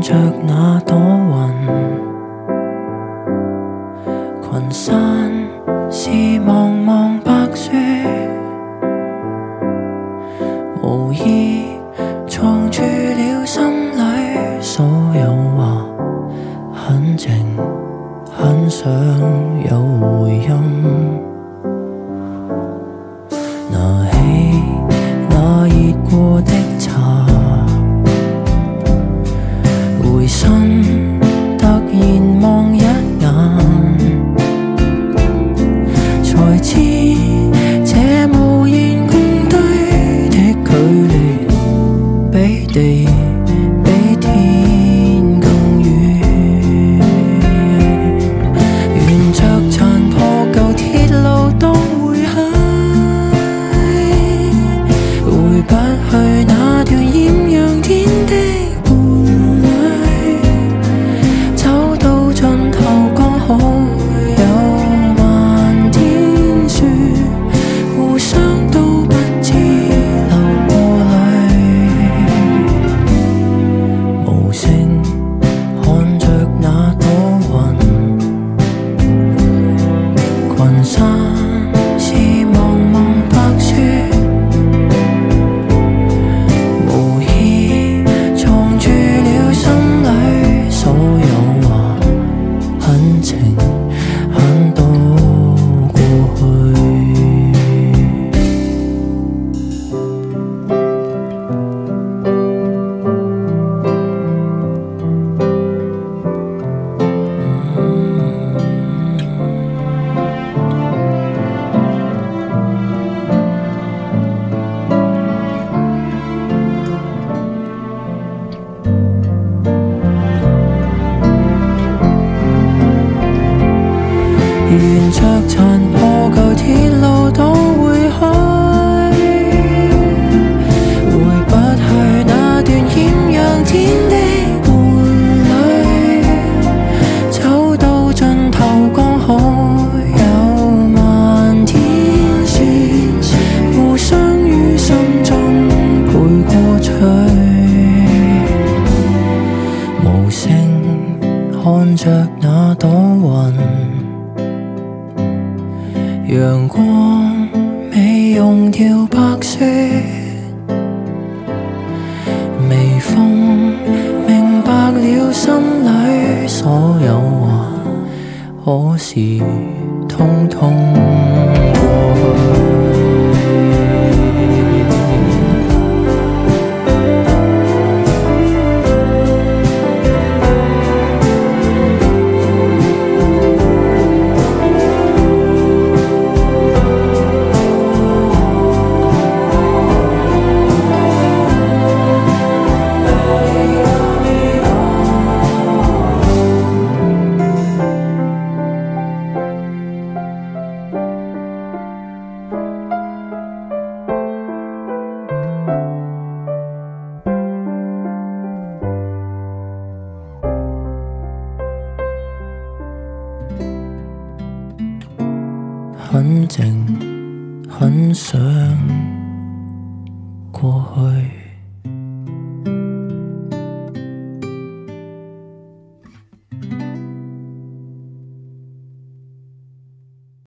着那朵雲，群山是茫茫白雪，無意藏住了心裏所有話，很靜，很想有回音。拿起那熱過的茶，回身突然望一眼，才知這無言共對的距離，比地比天更遠。沿着殘破舊鐵路當回響，回不去那段豔陽天的伴侶，走到盡頭剛好有漫天雪，互相都不知流過淚，無聲看着那朵雲，群山是茫茫白雪，無意藏住了心裏所有話，很靜很多過去。沿着殘破舊鐵路當回去，回不去那段豔陽天的伴侶，走到盡頭剛好有漫天雪，互相於心中陪過去，無聲看着那朵雲，陽光未溶掉白雪，微風明白了心裏所有話，可是通通過去。很靜，很想過去。